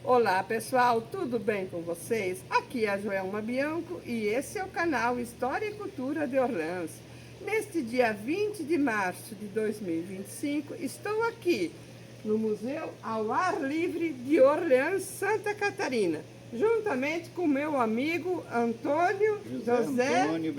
Olá pessoal, tudo bem com vocês? Aqui é a Joelma Bianco e esse é o canal História e Cultura de Orleans. Neste dia 20 de março de 2025, estou aqui no Museu ao Ar Livre de Orleans, Santa Catarina, juntamente com meu amigo José Antônio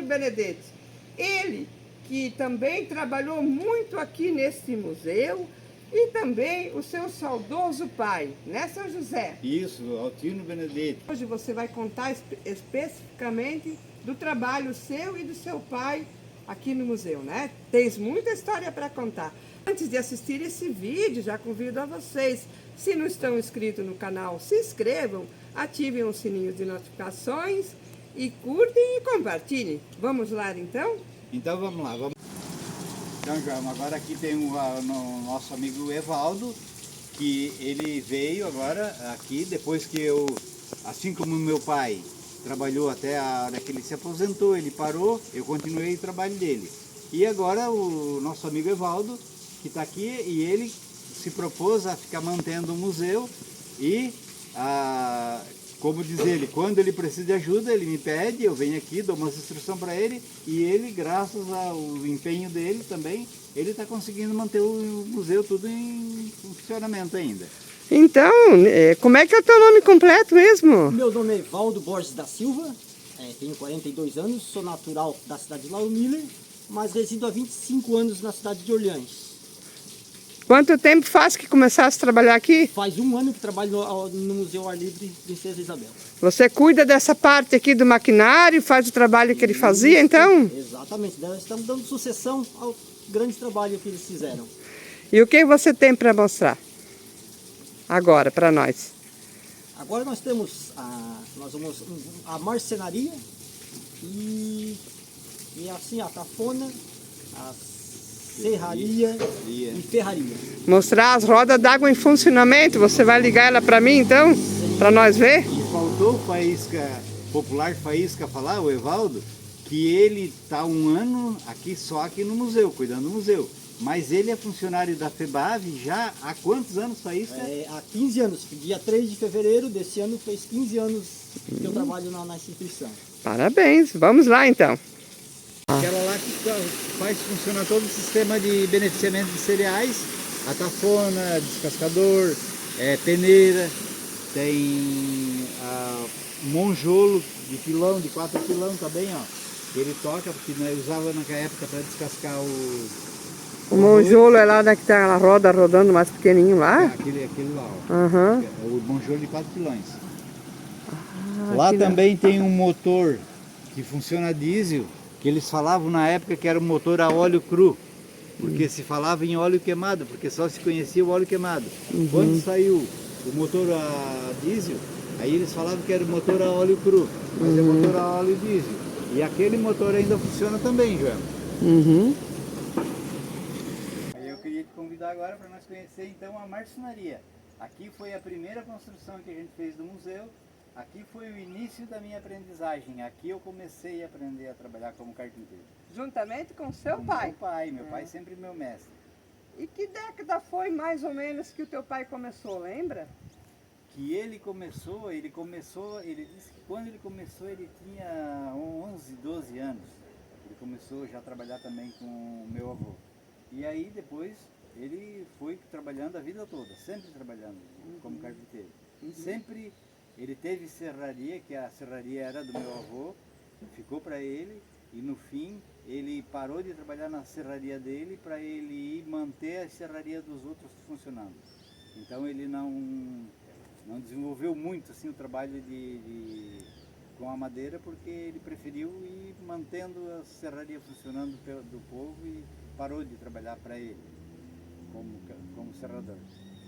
Benedetti. Ele que também trabalhou muito aqui neste museu, e também o seu saudoso pai, né, São José? Isso, Altino Benedetti. Hoje você vai contar especificamente do trabalho seu e do seu pai aqui no museu, né? Tens muita história para contar. Antes de assistir esse vídeo, já convido a vocês, se não estão inscritos no canal, se inscrevam, ativem o sininho de notificações e curtem e compartilhem. Vamos lá então? Então vamos lá, vamos. Então, João, agora aqui tem o nosso amigo Evaldo, que ele veio agora aqui, depois que eu, assim como meu pai trabalhou até a hora que ele se aposentou, ele parou, eu continuei o trabalho dele. E agora o nosso amigo Evaldo, que está aqui, e ele se propôs a ficar mantendo o museu e como diz ele, quando ele precisa de ajuda, ele me pede, eu venho aqui, dou umas instruções para ele, e ele, graças ao empenho dele também, ele está conseguindo manter o museu tudo em funcionamento ainda. Então, como é que é o teu nome completo mesmo? Meu nome é Evaldo Borges da Silva, tenho 42 anos, sou natural da cidade de Lauro Miller, mas resido há 25 anos na cidade de Orleans. Quanto tempo faz que começaste a trabalhar aqui? Faz um ano que trabalho no Museu Ar Livre de Princesa Isabel. Você cuida dessa parte aqui do maquinário, faz o trabalho que ele fazia, então? Exatamente, nós estamos dando sucessão ao grande trabalho que eles fizeram. E o que você tem para mostrar agora para nós? Agora nós temos a marcenaria e assim a tafona, a serraria e ferraria. Mostrar as rodas d'água em funcionamento. Você vai ligar ela para mim então? Para nós ver? E faltou popular faísca falar, o Evaldo, que ele está um ano aqui só aqui no museu, cuidando do museu. Mas ele é funcionário da FEBAV já há quantos anos, Faísca? Há 15 anos. Dia 3 de fevereiro desse ano fez 15 anos que eu trabalho na instituição. Parabéns. Vamos lá então. Aquela lá que faz funcionar todo o sistema de beneficiamento de cereais, a tafona, descascador, peneira, tem monjolo de pilão, de 4 pilão também, ó. Ele toca, porque nós usava naquela época para descascar o monjolo é lá que tá a roda rodando mais pequenininho lá? Aquele lá, ó. Uhum. O monjolo de 4 pilões. Lá também tem um motor que funciona a diesel, que eles falavam na época que era um motor a óleo cru, porque se falava em óleo queimado, porque só se conhecia o óleo queimado. Quando saiu o motor a diesel, aí eles falavam que era o motor a óleo cru, mas é motor a óleo diesel. E aquele motor ainda funciona também, João. Aí eu queria te convidar agora para nós conhecer então a marcenaria. Aqui foi a primeira construção que a gente fez do museu. Aqui foi o início da minha aprendizagem. Aqui eu comecei a aprender a trabalhar como carpinteiro. Juntamente com seu Com pai? Meu pai sempre meu mestre. E que década foi mais ou menos que o teu pai começou, lembra? Que ele disse que quando ele começou ele tinha 11, 12 anos. Ele começou já a trabalhar também com o meu avô. E aí depois ele foi trabalhando a vida toda, sempre trabalhando como carpinteiro. Sempre ele teve serraria, que a serraria era do meu avô, ficou para ele e no fim ele parou de trabalhar na serraria dele para ele ir manter a serraria dos outros funcionando. Então ele não desenvolveu muito assim o trabalho com a madeira, porque ele preferiu ir mantendo a serraria funcionando do povo e parou de trabalhar para ele como serrador.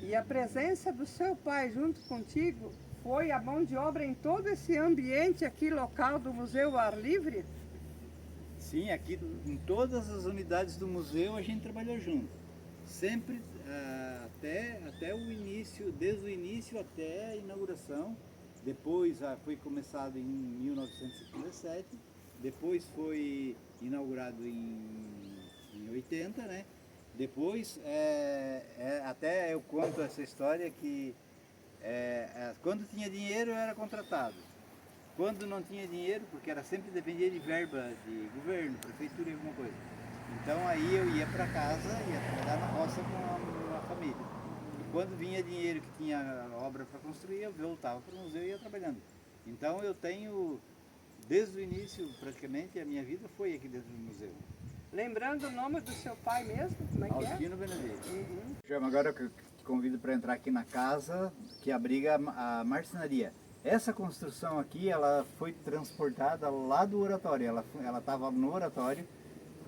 E a presença do seu pai junto contigo foi a mão de obra em todo esse ambiente aqui local do Museu Ar Livre? Sim, aqui em todas as unidades do museu a gente trabalhou junto. Sempre até o início, desde o início até a inauguração. Depois foi começado em 1917, depois foi inaugurado em 80, né? Depois, até eu conto essa história que quando tinha dinheiro eu era contratado. Quando não tinha dinheiro, porque era sempre dependia de verba de governo, prefeitura e alguma coisa. Então aí eu ia para casa, ia trabalhar na roça com a família. E quando vinha dinheiro que tinha obra para construir, eu voltava para o museu e ia trabalhando. Então eu tenho, desde o início praticamente, a minha vida foi aqui dentro do museu. Lembrando o nome do seu pai mesmo? Como é que é? Alcino Benedetti. Agora eu te convido para entrar aqui na casa que abriga a marcenaria. Essa construção aqui, ela foi transportada lá do oratório, ela estava no oratório.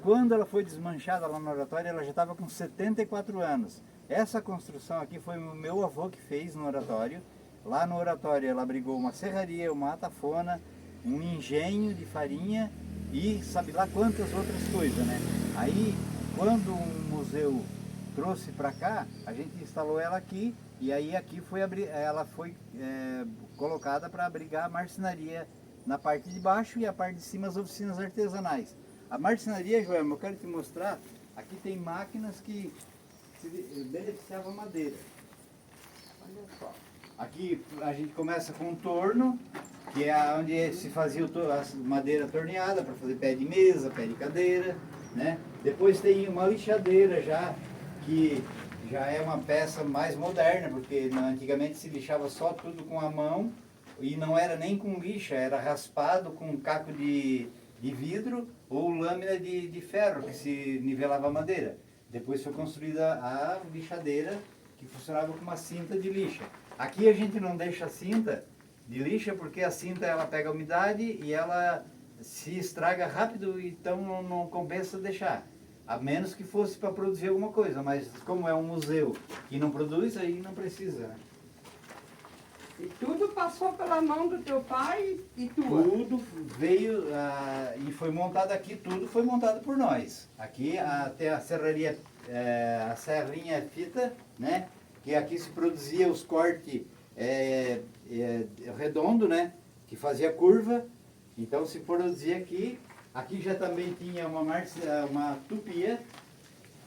Quando ela foi desmanchada lá no oratório, ela já estava com 74 anos. Essa construção aqui foi o meu avô que fez no oratório. Lá no oratório ela abrigou uma serraria, uma atafona, um engenho de farinha e sabe lá quantas outras coisas, né? Aí, quando o museu trouxe para cá, a gente instalou ela aqui e aí aqui ela foi colocada para abrigar a marcenaria na parte de baixo e a parte de cima as oficinas artesanais. A marcenaria, Joelma, eu quero te mostrar, aqui tem máquinas que se beneficiavam madeira. Olha só. Aqui a gente começa com um torno, que é onde se fazia a madeira torneada para fazer pé de mesa, pé de cadeira, né? Depois tem uma lixadeira já, que já é uma peça mais moderna, porque antigamente se lixava só tudo com a mão e não era nem com lixa, era raspado com caco de vidro ou lâmina de ferro que se nivelava a madeira. Depois foi construída a lixadeira, que funcionava com uma cinta de lixa. Aqui a gente não deixa a cinta de lixa porque a cinta ela pega a umidade e ela se estraga rápido, então não compensa deixar. A menos que fosse para produzir alguma coisa, mas como é um museu que não produz, aí não precisa, né? E tudo passou pela mão do teu pai e tua? Tudo veio e foi montado aqui, tudo foi montado por nós. Aqui até a serraria, a serrinha fita, né? Que aqui se produzia os cortes redondo, né? Que fazia curva, então se produzia aqui. Aqui já também tinha uma tupia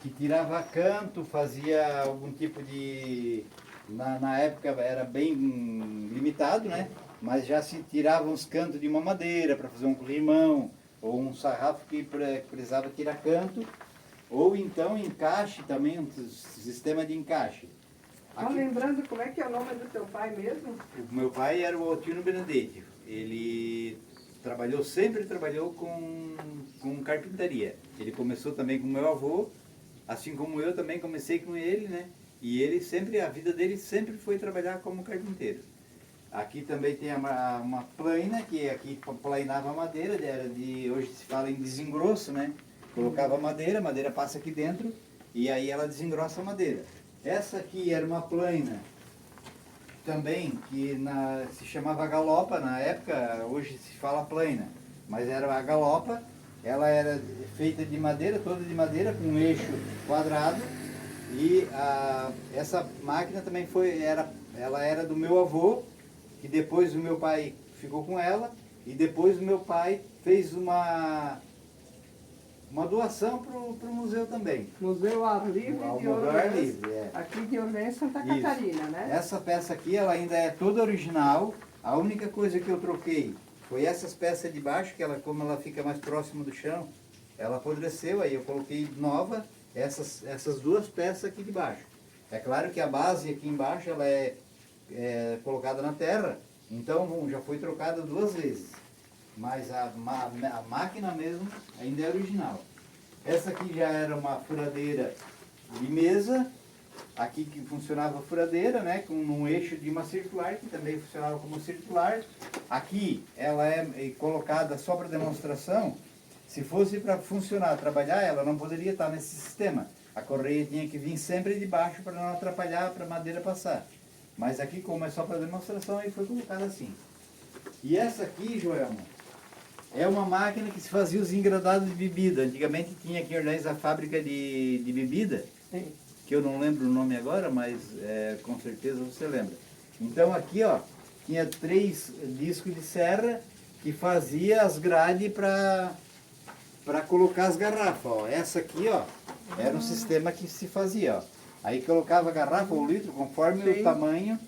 que tirava canto, fazia algum tipo de... Na época era bem limitado, né? Mas já se tiravam os cantos de uma madeira para fazer um corrimão, ou um sarrafo que precisava tirar canto, ou então encaixe também, um sistema de encaixe. Tá lembrando como é que é o nome do teu pai mesmo? O meu pai era o Alcino Benedetti. Ele sempre trabalhou com carpintaria. Ele começou também com meu avô, assim como eu também comecei com ele, né? E ele a vida dele sempre foi trabalhar como carpinteiro. Aqui também tem uma plaina, que aqui plainava a madeira, hoje se fala em desengrosso, né? Colocava a madeira passa aqui dentro e aí ela desengrossa a madeira. Essa aqui era uma plaina também, que se chamava galopa na época, hoje se fala plaina, mas era a galopa. Ela era feita de madeira, toda de madeira, com um eixo quadrado. E essa máquina também ela era do meu avô, que depois o meu pai ficou com ela, e depois o meu pai fez uma doação para o museu também. Museu Ar Livre de Orleans, aqui de Orleans, Santa Catarina, né? Essa peça aqui ela ainda é toda original, a única coisa que eu troquei foi essas peças de baixo, que como ela fica mais próxima do chão, ela apodreceu, aí eu coloquei nova, essas duas peças aqui de baixo. É claro que a base aqui embaixo ela é colocada na terra, então já foi trocada 2 vezes. Mas a máquina mesmo ainda é original. Essa aqui já era uma furadeira de mesa, aqui que funcionava a furadeira, né, com um eixo de uma circular, que também funcionava como circular. Aqui ela é colocada só para demonstração. Se fosse para funcionar, trabalhar, ela não poderia estar nesse sistema. A correia tinha que vir sempre de baixo para não atrapalhar para a madeira passar. Mas aqui, como é só para demonstração, aí foi colocada assim. E essa aqui, Joelma, é uma máquina que se fazia os engradados de bebida. Antigamente tinha aqui em Orleans a fábrica de bebida, Sim. Que eu não lembro o nome agora, mas com certeza você lembra. Então aqui, ó, tinha 3 discos de serra que fazia as grades para colocar as garrafas. Ó. Essa aqui, ó, Era um sistema que se fazia, ó. Aí colocava a garrafa ou litro conforme Sim. o tamanho.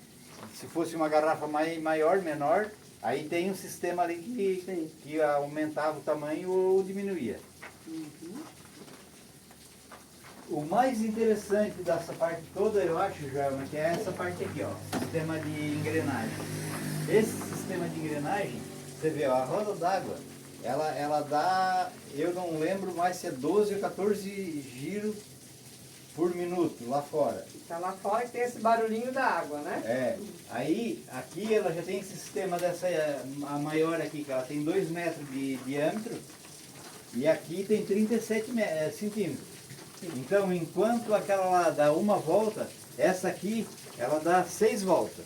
Se fosse uma garrafa maior, menor, aí tem um sistema ali que aumentava o tamanho ou diminuía. O mais interessante dessa parte toda, eu acho, Joelma, que é essa parte aqui, ó, sistema de engrenagem. Esse sistema de engrenagem, você vê, ó, a roda d'água, ela dá, eu não lembro mais se é 12 ou 14 giros por minuto lá fora. Tá lá fora e tem esse barulhinho da água, né? É, aí aqui ela já tem esse sistema dessa, a maior aqui, que ela tem 2 metros de diâmetro, e aqui tem 37 centímetros. Então, enquanto aquela lá dá uma volta, essa aqui, ela dá 6 voltas.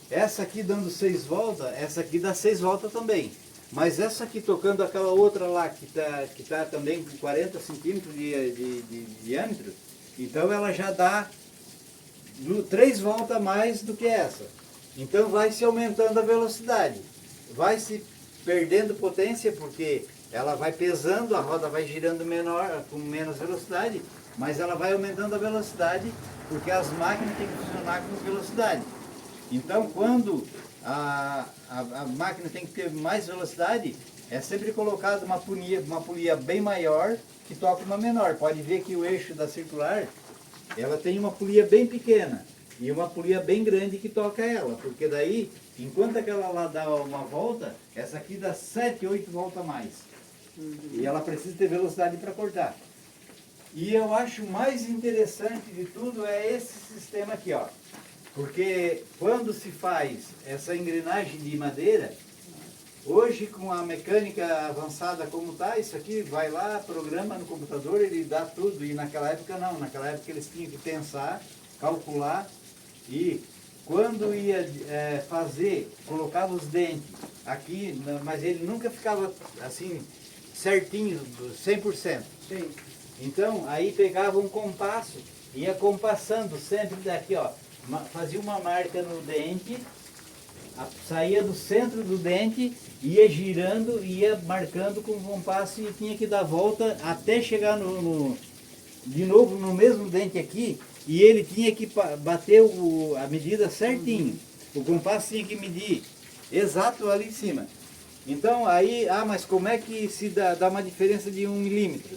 Essa aqui dando 6 voltas, essa aqui dá 6 voltas também. Mas essa aqui tocando aquela outra lá, que tá também com 40 centímetros de diâmetro, então ela já dá 3 voltas a mais do que essa. Então vai se aumentando a velocidade. Vai se perdendo potência, porque ela vai pesando, a roda vai girando menor, com menos velocidade, mas ela vai aumentando a velocidade, porque as máquinas têm que funcionar com velocidade. Então, quando a máquina tem que ter mais velocidade, é sempre colocada uma polia bem maior que toca uma menor. Pode ver que o eixo da circular, ela tem uma polia bem pequena e uma polia bem grande que toca ela, porque daí, enquanto aquela lá dá uma volta, essa aqui dá 7, 8 voltas a mais. E ela precisa ter velocidade para cortar. E eu acho mais interessante de tudo é esse sistema aqui, ó. Porque quando se faz essa engrenagem de madeira, hoje com a mecânica avançada como está, isso aqui vai lá, programa no computador, ele dá tudo. E naquela época não, naquela época eles tinham que pensar, calcular e quando ia fazer, colocava os dentes aqui, mas ele nunca ficava assim certinho, 100%. Sim. Então, aí pegava um compasso, ia compassando sempre daqui, ó, fazia uma marca no dente, saía do centro do dente, ia girando, ia marcando com o compasso e tinha que dar volta até chegar de novo no mesmo dente aqui, e ele tinha que bater a medida certinho. O compasso tinha que medir exato ali em cima. Então aí, mas como é que se dá uma diferença de 1 milímetro?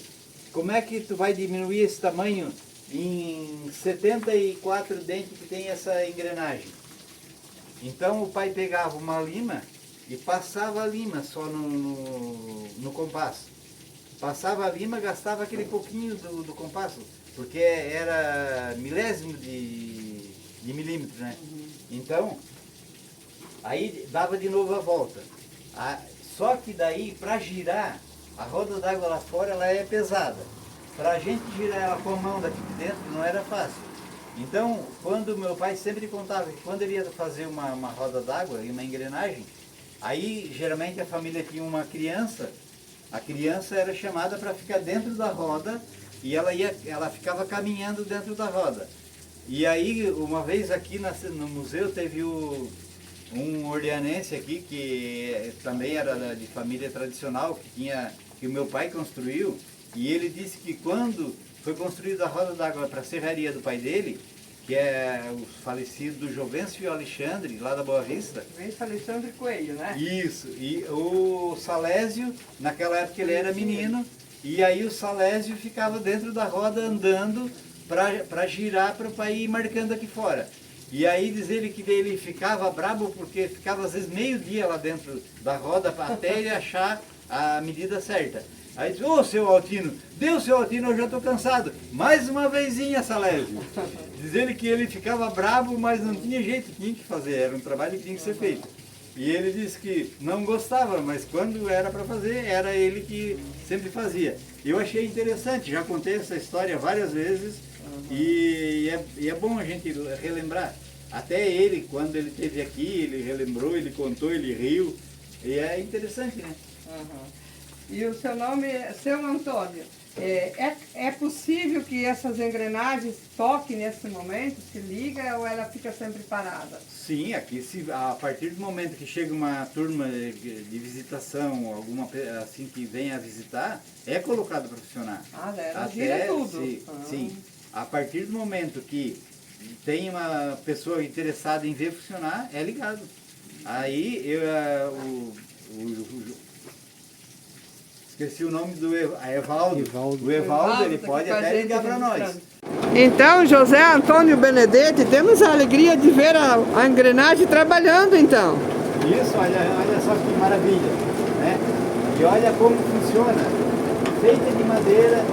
Como é que tu vai diminuir esse tamanho em 74 dentes que tem essa engrenagem? Então o pai pegava uma lima e passava a lima só no compasso. Passava a lima, gastava aquele pouquinho do compasso, porque era milésimo de milímetro, né? Então, aí dava de novo a volta. Só que daí, para girar, a roda d'água lá fora ela é pesada. Para a gente girar ela com a mão daqui de dentro não era fácil. Então, quando meu pai sempre contava que quando ele ia fazer uma roda d'água e uma engrenagem, aí geralmente a família tinha uma criança, a criança era chamada para ficar dentro da roda e ela ficava caminhando dentro da roda. E aí, uma vez aqui no museu teve um orleanense aqui, que também era de família tradicional, que o meu pai construiu, e ele disse que quando foi construída a roda d'água para a serraria do pai dele, que é o falecido Jovencio Alexandre, lá da Boa Vista. Jovencio Alexandre Coelho, né? Isso, e o Salésio, naquela época ele era menino, e aí o Salésio ficava dentro da roda andando para girar para o pai ir marcando aqui fora. E aí diz ele que ele ficava brabo porque ficava às vezes meio-dia lá dentro da roda até ele achar a medida certa. Aí diz, seu Altino, seu Altino, eu já estou cansado. Mais uma vezinha, Salésio. Diz ele que ele ficava bravo, mas não tinha jeito, tinha que fazer, era um trabalho que tinha que ser feito. E ele disse que não gostava, mas quando era para fazer, era ele que sempre fazia. Eu achei interessante, já contei essa história várias vezes, e é bom a gente relembrar. Até ele, quando ele esteve aqui, ele relembrou, ele contou, ele riu. E é interessante, né? E o seu nome é Seu Antônio? É possível que essas engrenagens toquem nesse momento, se liga ou ela fica sempre parada? Sim, aqui a partir do momento que chega uma turma de visitação, alguma assim que venha a visitar, é colocado para funcionar. Ela gira tudo. Sim, a partir do momento que tem uma pessoa interessada em ver funcionar, é ligado. Aí esqueci o nome do Evaldo. O Evaldo, ele pode até ligar para nós. Então, José Antônio Benedetti, temos a alegria de ver a engrenagem trabalhando, então. Isso, olha só que maravilha, né? E olha como funciona. Feita de madeira,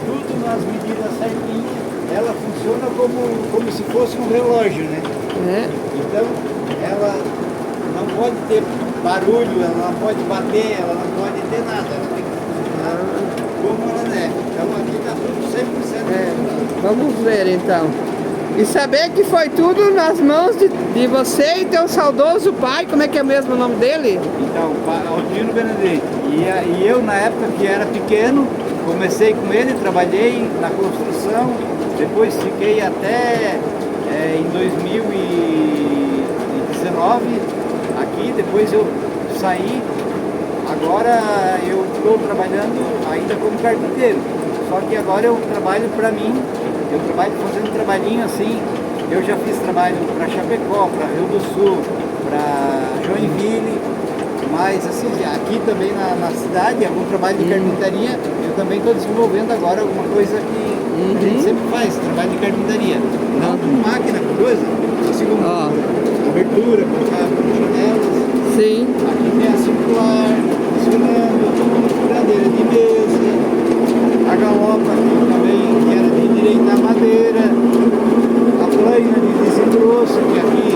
tudo nas medidas certinhas, ela funciona como se fosse um relógio, né? Então, ela não pode ter barulho, ela não pode bater, ela não pode ter nada, ela tem que funcionar como ela é. Então aqui está tudo 100% funcionando. Vamos ver então. E saber que foi tudo nas mãos de você e teu saudoso pai, como é que é mesmo o nome dele? Então, Aldino Benedetti. E eu, na época que era pequeno, comecei com ele, trabalhei na construção, depois fiquei até em 2019 aqui, depois eu saí. Agora eu estou trabalhando ainda como carpinteiro, só que agora eu trabalho para mim, eu trabalho fazendo trabalhinho assim. Eu já fiz trabalho para Chapecó, para Rio do Sul, para Joinville, mas assim, aqui também na cidade, algum trabalho de carpintaria, eu também estou desenvolvendo agora alguma coisa que a gente sempre faz, trabalho de carpintaria. Não com máquina, com coisa, assim como abertura, colocar janelas. Sim. Aqui tem a circular, funcionando, furadeira de mesa, a galopa aqui também, que era de endireitar madeira, a plaina de desengrosso, que aqui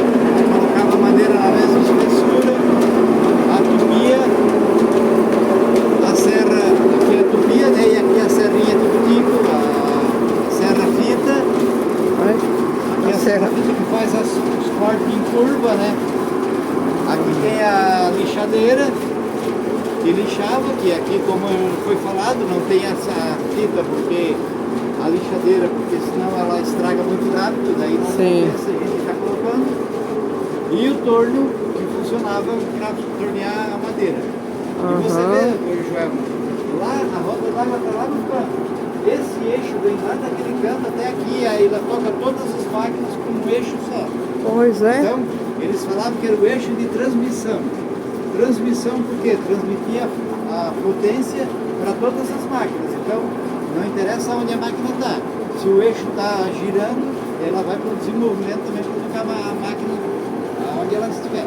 colocava madeira na mesma espessura, a tupia, a serra, aqui é a tupia, né? E aqui a serrinha tipo, a serra fita, aqui a serra fita que faz os cortes em curva, né? Aqui tem a lixadeira, que lixava, que aqui, como foi falado, não tem essa fita, porque a lixadeira, porque senão ela estraga muito rápido, daí não compensa a gente está colocando. E o torno, que funcionava para tornear a madeira. E você vê, Joel, lá a roda d'água está lá no canto. Esse eixo vem lá daquele canto até aqui, aí ela toca todas as máquinas com um eixo só. Pois é. Então, eles falavam que era o eixo de transmissão. Transmissão porque transmitia a potência para todas as máquinas. Então, não interessa onde a máquina está. Se o eixo está girando, ela vai produzir movimento também para colocar a máquina onde ela estiver.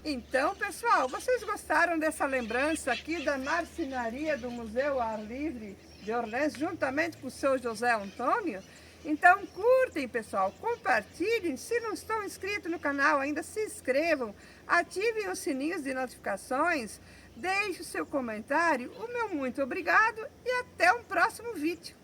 Então, pessoal, vocês gostaram dessa lembrança aqui da marcenaria do Museu Ar Livre de Orleans, juntamente com o seu José Antônio? Então curtem, pessoal, compartilhem, se não estão inscritos no canal ainda, se inscrevam, ativem os sininhos de notificações, deixe o seu comentário, o meu muito obrigado e até um próximo vídeo.